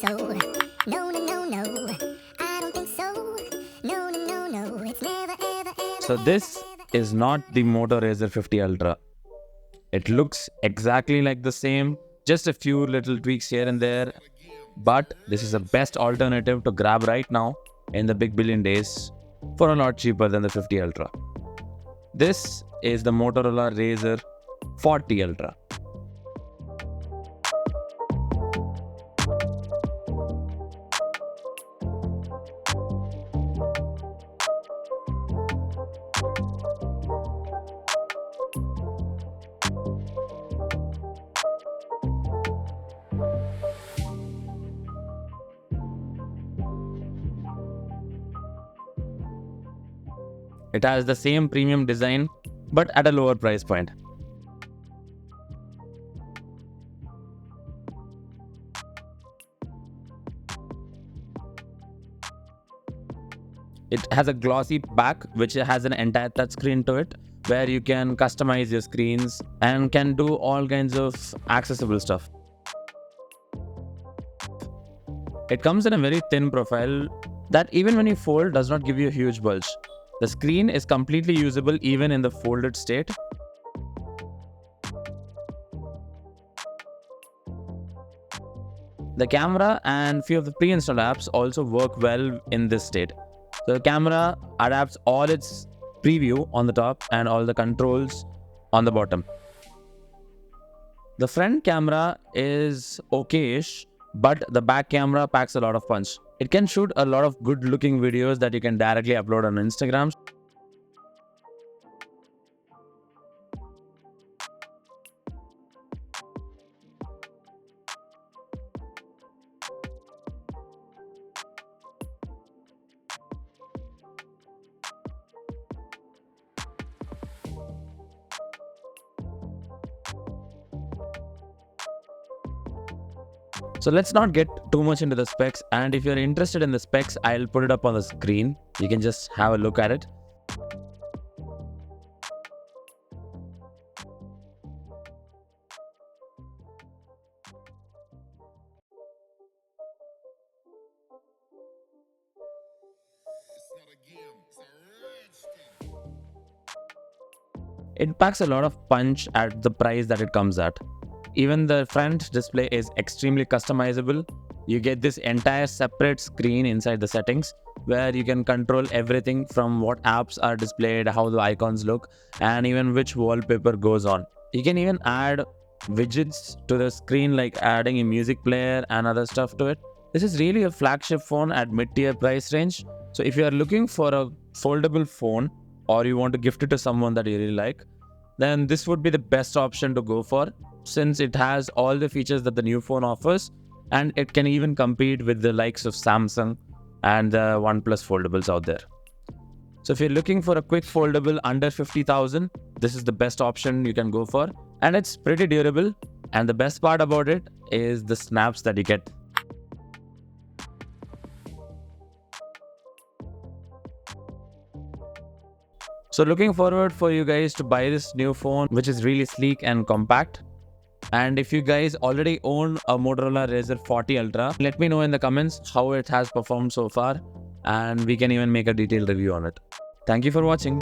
so. No, no, no, no. I don't think so. No, no, no, no. It's never, ever, ever. So this is not the Moto Razr 50 Ultra. It looks exactly like the same, just a few little tweaks here and there. But this is the best alternative to grab right now in the big billion days for a lot cheaper than the 50 Ultra. This is the Motorola Razr 40 Ultra. It has the same premium design, but at a lower price point. It has a glossy back which has an entire touchscreen to it, where you can customize your screens and can do all kinds of accessible stuff. It comes in a very thin profile that even when you fold does not give you a huge bulge. The screen is completely usable even in the folded state. The camera and few of the pre-installed apps also work well in this state. So the camera adapts all its preview on the top and all the controls on the bottom. The front camera is okay-ish, but the back camera packs a lot of punch. It can shoot a lot of good looking videos that you can directly upload on Instagram. So let's not get too much into the specs, and if you're interested in the specs, I'll put it up on the screen. You can just have a look at it. It packs a lot of punch at the price that it comes at. Even the front display is extremely customizable. You get this entire separate screen inside the settings where you can control everything from what apps are displayed, how the icons look, and even which wallpaper goes on. You can even add widgets to the screen, like adding a music player and other stuff to it. This is really a flagship phone at mid-tier price range. So if you are looking for a foldable phone or you want to gift it to someone that you really like, then this would be the best option to go for, since it has all the features that the new phone offers, and it can even compete with the likes of Samsung and the OnePlus foldables out there. So if you're looking for a quick foldable under 50,000, this is the best option you can go for, and it's pretty durable, and the best part about it is the snaps that you get. So looking forward for you guys to buy this new phone, which is really sleek and compact. And if you guys already own a Motorola Razr 40 Ultra, let me know in the comments how it has performed so far, and we can even make a detailed review on it. Thank you for watching.